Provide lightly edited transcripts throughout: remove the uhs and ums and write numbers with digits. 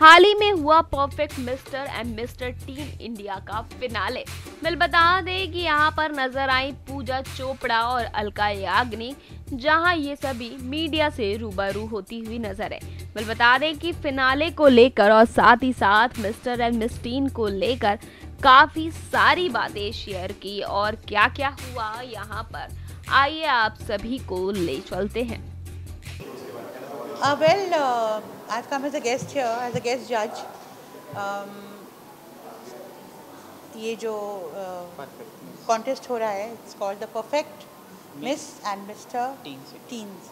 हाल ही में हुआ perfect mister and mister team India का फिनाले। बता दें कि यहाँ पर नजर आई पूजा चोपड़ा और अलका याग्निक, जहां ये सभी मीडिया से रूबरू होती हुई नजर है। बता दें कि फिनाले को लेकर और साथ ही साथ मिस्टर एंड मिस टीम को लेकर काफी सारी बातें शेयर की और क्या क्या हुआ यहाँ पर, आइए आप सभी को ले चलते हैं। I've come as a guest here, as a guest judge. ये जो contest हो रहा है, it's called the Perfect Miss and Mr. Teens.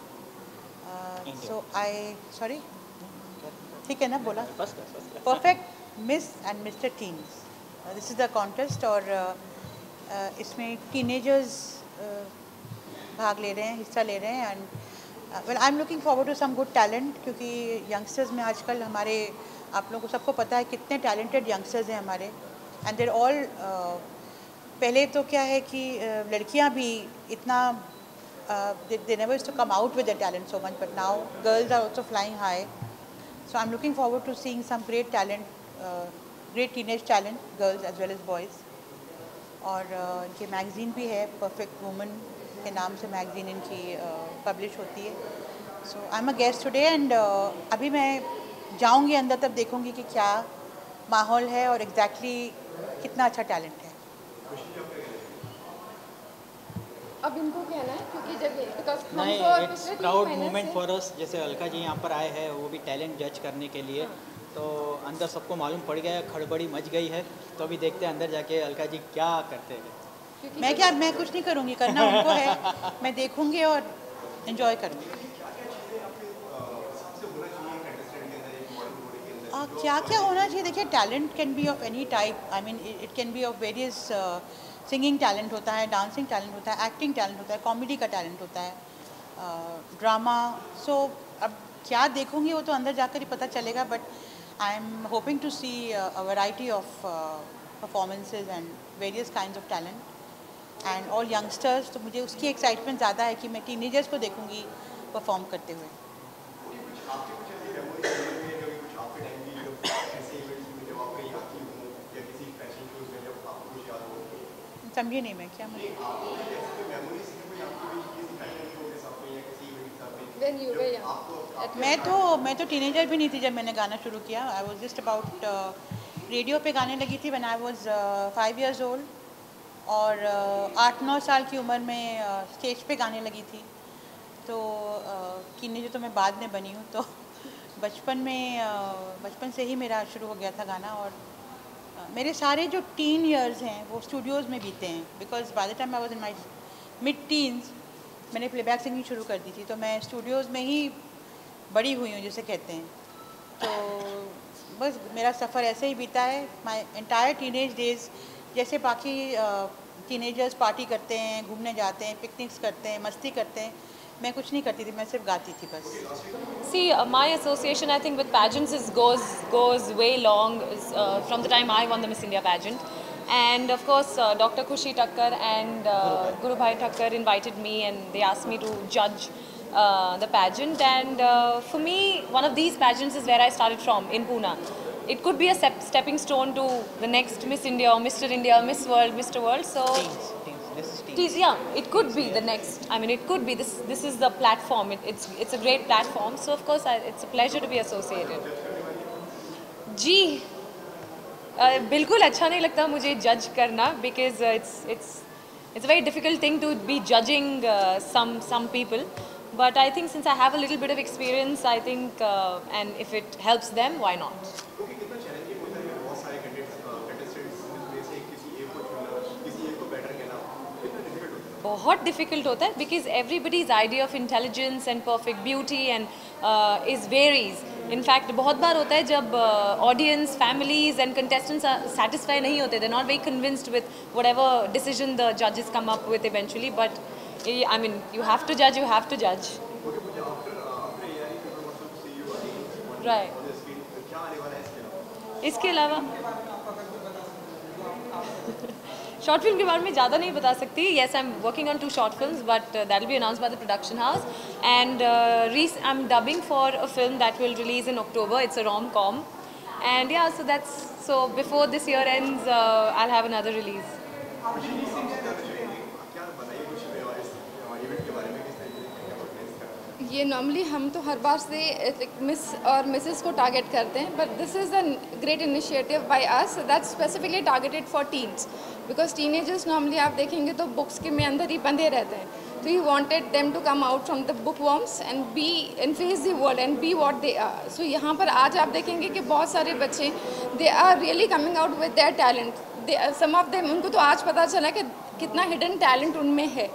So sorry, ठीक है ना बोला? Perfect Miss and Mr. Teens. This is the contest और इसमें teenagers भाग ले रहे हैं, हिस्सा ले रहे हैं and well, I'm looking forward to some good talent क्योंकि youngsters में आजकल हमारे आप लोगों को सबको पता है कितने talented youngsters हैं हमारे and they're all पहले तो क्या है कि लड़कियां भी इतना they never used to come out with their talent so much, but now girls are also flying high. So I'm looking forward to seeing some great talent, great teenage talent, girls as well as boys. और इनकी magazine भी है, perfect woman के नाम से magazine इनकी publish होती है। So I am a guest today and अभी मैं जाऊंगी अंदर तब देखूंगी कि क्या माहौल है और एग्जैक्टली कितना अच्छा टैलेंट है। अब इनको कहना है क्योंकि जब नहीं, it's proud moment for us. जैसे अलका जी यहाँ पर आए हैं, वो भी टैलेंट जज करने के लिए, तो अंदर सबको मालूम पड़ गया है, खड़बड़ी मच गई है। तो अभी देखते हैं अंदर जाके अलका जी क्या करते हैं। मैं कुछ नहीं करूँगी, करना उनको है, मैं देखूँगी और एंजॉय करूँगी। क्या क्या होना चाहिए? देखिए, talent can be of any type. I mean it can be of various, singing talent होता है, डांसिंग टैलेंट होता है, एक्टिंग टैलेंट होता है, कॉमेडी का टैलेंट होता है, ड्रामा। सो अब क्या देखूँगी वो तो अंदर जाकर ही पता चलेगा, but I am hoping to see a variety of performances and various kinds of talent and all youngsters. तो मुझे उसकी एक्साइटमेंट ज़्यादा है कि मैं टीनेजर्स को देखूंगी परफॉर्म करते हुए। समझिए नहीं मैं क्या मैं तो टीनेजर भी नहीं थी जब मैंने गाना शुरू किया। I was just about, radio पे गाने लगी थी when I was 5 years old और 8-9 साल की उम्र में स्टेज पे गाने लगी थी। तो टीनेजर तो मैं बाद में बनी हूँ। तो बचपन से ही मेरा शुरू हो गया था गाना और मेरे सारे जो टीन ईयर्स हैं वो स्टूडियोज़ में बीते हैं, because by the time I was in my mid teens मैंने प्लेबैक सिंगिंग शुरू कर दी थी। तो मैं स्टूडियोज़ में ही बड़ी हुई हूँ जिसे कहते हैं। तो बस मेरा सफ़र ऐसे ही बीता है, माय एंटायर टीनेज डेज़। जैसे बाकी टीनेजर्स पार्टी करते हैं, घूमने जाते हैं, पिकनिक्स करते हैं, मस्ती करते हैं, मैं कुछ नहीं करती थी, मैं सिर्फ गाती थी बस। See, my association, I think, with pageants goes way long, from the time I won the Miss India pageant, and of course, Dr. Khushi Thakkar and Guru Bhai Thakkar invited me, and they asked me to judge the pageant. And for me, one of these pageants is where I started from in Pune. It could be a stepping stone to the next Miss India or Mr. India, Miss World, Mr. World. So, yeah, it could be the next. I mean, it could be this is the platform. It's a great platform. So of course, it's a pleasure to be associated. जी, बिल्कुल अच्छा नहीं लगता मुझे जज करना, because it's a very difficult thing to be judging some people. But I think since I have a little bit of experience, I think and if it helps them, why not? बहुत difficult होता है, because everybody's idea of intelligence and perfect beauty and is varies. In fact बहुत बार होता है जब audience, families and contestants satisfy नहीं होते, they not very convinced with what ever decision the जजेस come up with eventually, but I mean you have to जज। Right, इसके अलावा शॉर्ट फिल्म के बारे में ज़्यादा नहीं बता सकती। Yes, I am working on 2 short films, but that will be announced by the production house, and I am dubbing for a film that will release in October. It's a rom-com, And yeah, so before this year ends, I'll have another release. ये normally हम तो हर बार से miss और Mrs को target करते हैं, but this is a great initiative by us that specifically targeted for teens, because teenagers normally आप देखेंगे तो बुक्स के में अंदर ही बंधे रहते हैं. तो he wanted them to come out from the book worms and be and face the world and be what they are. So यहाँ पर आज आप देखेंगे कि बहुत सारे बच्चे they are really coming out with their talent. Some of them, उनको तो आज पता चला कि कितना हिडन टैलेंट उनमें है.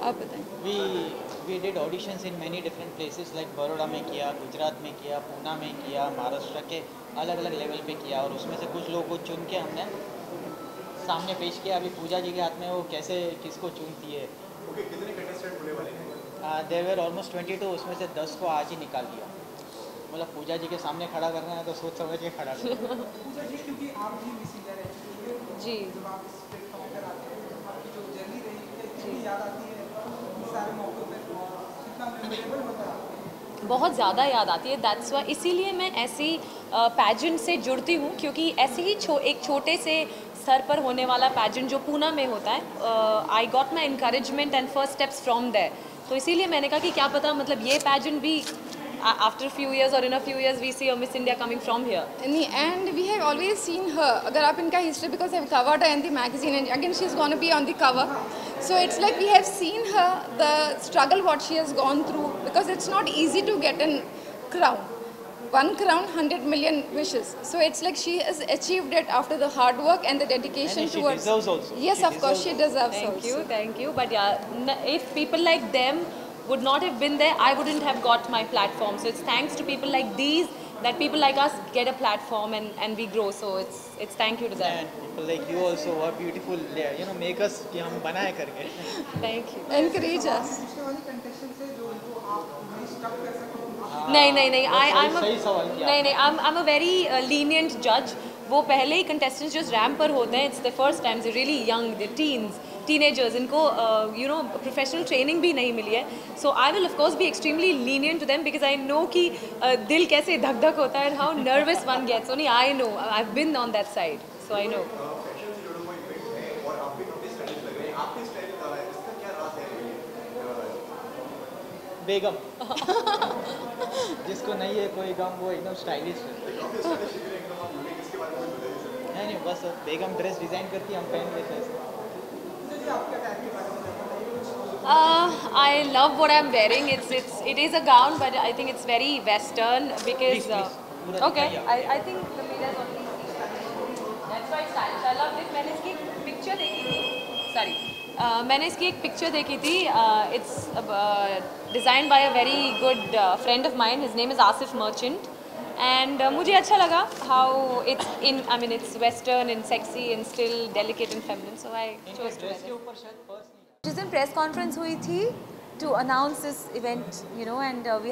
आप बताएं. We did auditions in many different places like Baroda में किया, गुजरात में किया, पूना में किया, महाराष्ट्र के अलग अलग लेवल पे किया, और उसमें से कुछ लोगों को चुन के हमने सामने पेश किया. अभी पूजा जी के हाथ में वो कैसे किसको चुनती है. ओके, कितने कंटेस्टेंट होने वाले हैं? देयर वर ऑलमोस्ट 22, उसमें से 10 को आज ही निकाल दिया. मतलब पूजा जी के सामने खड़ा करना है तो सोच समझ के खड़ा करना. पूजा जी, क्योंकि आप भी मिस इंडिया रह चुकी हैं, जी. जब आप इस प्लेटफॉर्म पर आते हैं, आपकी जो जर्नी रही है, कितनी याद आती है सारे मौक़ों पर, कितना मेमोरेबल होता है? बहुत ज़्यादा याद आती है. दैट्स वाई इसीलिए मैं ऐसी पैजेंट से जुड़ती हूँ, क्योंकि ऐसे ही एक छोटे से स्तर पर होने वाला पैजेंट जो पूना में होता है, I got my encouragement and first steps from there. तो इसीलिए मैंने कहा कि क्या पता, मतलब ये पैजेंट भी after a few years or in a few years we see a Miss India coming from here. And we have always seen her. अगर आप इनका history, because I've covered her in the magazine and again she's going to be on the cover. So it's like we have seen her, the struggle what she has gone through, because it's not easy to get a crown. One crown, 100 million wishes. So it's like she has achieved it after the hard work and the dedication And she towards. deserves also. Yes, She of course she deserves also. Thank you. But yeah, if people like them would not have been there, I wouldn't have got my platform. So it's thanks to people like these that people like us get a platform and we grow. So it's thank you to them. And people like you also were beautiful, make us कि हम बनाए करके. Thanक you. Encourage us. दूसरे वाली contestant से जो उनको आप उन्हें स्टॉप कर सको. नहीं सही सवाल किया. नहीं I'm a very lenient judge. वो पहले ही contestants जो रैम्प पर होते हैं, it's the first time, they're really young, they're teenagers, इनको professional training भी नहीं मिली है. So I will of course be extremely lenient to them because I know कि दिल कैसे धक धक होता है and how nervous one gets. Only I know, I've been on that side, so I know. Fashion से जुड़ा हुआ इवेंट है और आप भी काफी स्टाइलिश लग रहे हैं. आपके स्टाइल इसका क्या राज है? बेगम जिसको नहीं है कोई गम, वो एकदम स्टाइलिश है. काफी स्टाइलिश दिख रहे हैं एकदम. आप मुझे किसके बारे में बताइए. नहीं बस बेगम ड्रेस डिज़ाइन करती है, हम पहन लेते हैं. I love what I'm wearing. It is a gown, but I think it's very Western because. Please. Okay, I think the media is only. That's why stylish. I love it. मैंने इसकी picture देखी थी. Sorry. मैंने इसकी एक picture देखी थी. It's designed by a very good friend of mine. His name is Asif Merchant. And मुझे अच्छा लगा how it's Western and sexy and still delicate and feminine. So I chose to wear dress के it. ऊपर शायद purse नहीं. जिस दिन press conference हुई थी to announce this event, and we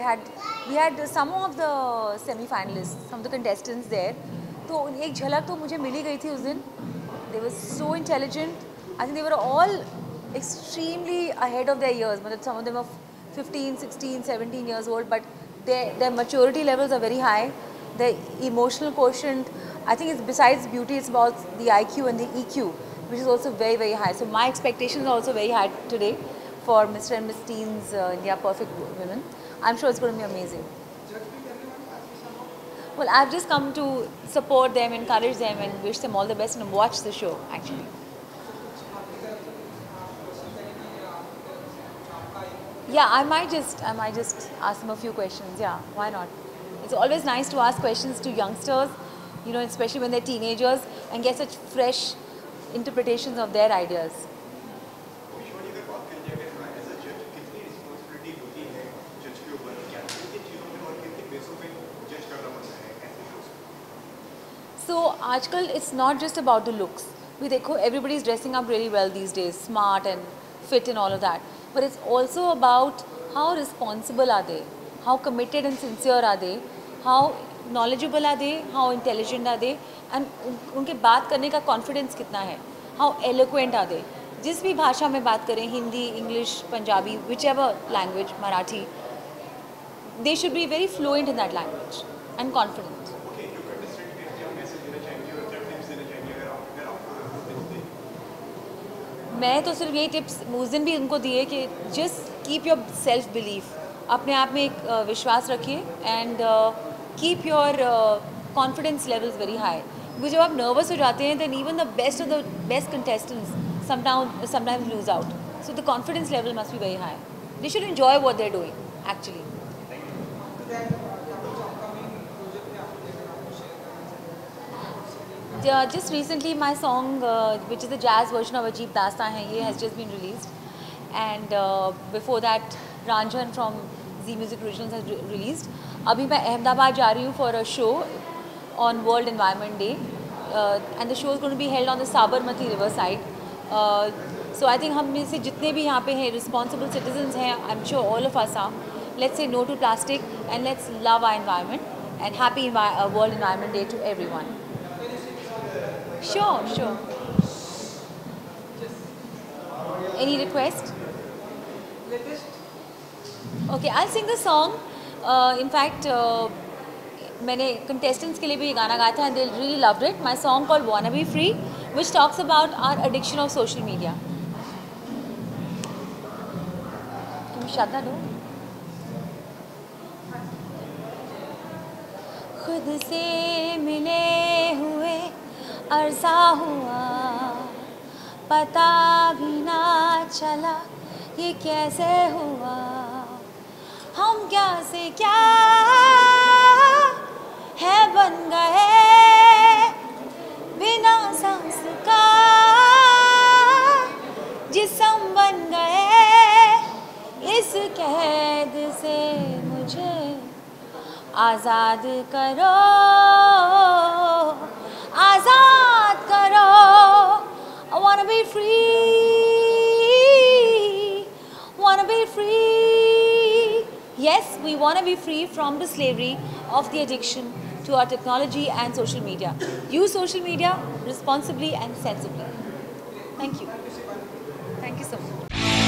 had some of the semi-finalists, some of the contestants there. तो एक झलक तो मुझे मिली गई थी उस दिन. They were so intelligent. I think they were all extremely ahead of their years. मतलब some of them were 15, 16, 17 years old, but their maturity levels are very high. The emotional quotient, I think, is besides beauty, it's about the IQ and the EQ, which is also very, very high. So my expectations are also very high today for Mr. and Miss Teens India Perfect Women. I'm sure it's going to be amazing. Well, I've just come to support them, encourage them, and wish them all the best and watch the show, actually. Yeah, I might just ask them a few questions. Yeah, why not? It's always nice to ask questions to youngsters, especially when they're teenagers, and get such fresh interpretations of their ideas. विश्वानी अगर बात करें जाए as a जज कितनी responsibility होती है जज के ऊपर, क्या किन चीज़ों में और कितने बेसों पे जज करना पड़ता है ऐसे शोज? So, आजकल it's not just about the looks. We देखो, everybody's dressing up really well these days, smart and fit and all of that. But it's also about how responsible are they, how committed and sincere are they, how knowledgeable are they, how intelligent are they, and उनके बात करने का confidence कितना है, how eloquent are they. जिस भी भाषा में बात करें, Hindi, English, Punjabi, which ever language, Marathi, they should be very fluent in that language and confident. मैं तो सिर्फ यही टिप्स उस दिन भी उनको दिए कि just keep your self belief, अपने आप में एक विश्वास रखिए and keep your confidence levels very high, क्योंकि जब आप नर्वस हो जाते हैं then even the best contestants sometimes lose out, so the confidence level must be very high. They should enjoy what they're doing actually. Just recently my song which is the jazz version of Ajeeb Dastaan Hai Ye has just been released, and before that Ranjan from Z Music Originals has released. Abhi मैं अहमदाबाद जा रही हूँ for a show on World Environment Day, and the show is going to be held on the Sabarmati river side. So I think हम में से जितने भी यहाँ पे हैं responsible citizens हैं, I'm sure all of us are. Let's say no to plastic and let's love our environment, and happy World Environment Day to everyone. Sure, sure. Any request? Okay, I'll sing the song. In fact, मैंने contestants के लिए भी ये गाना गाया था and they really loved it. My song called Wanna Be Free, which talks about our addiction of social media. Can you shut that door? खुद से मिले हुए अरसा हुआ, पता भी ना चला ये कैसे हुआ, हम क्या से क्या है बन गए बिना सांस का, जिस्म बन गए इस कैद से मुझे आज़ाद करो, आज़ाद करो। I wanna be free, wanna be free. Yes, we want to be free from the slavery of the addiction to our technology and social media. Use social media responsibly and sensibly. Thank you. Thank you so much.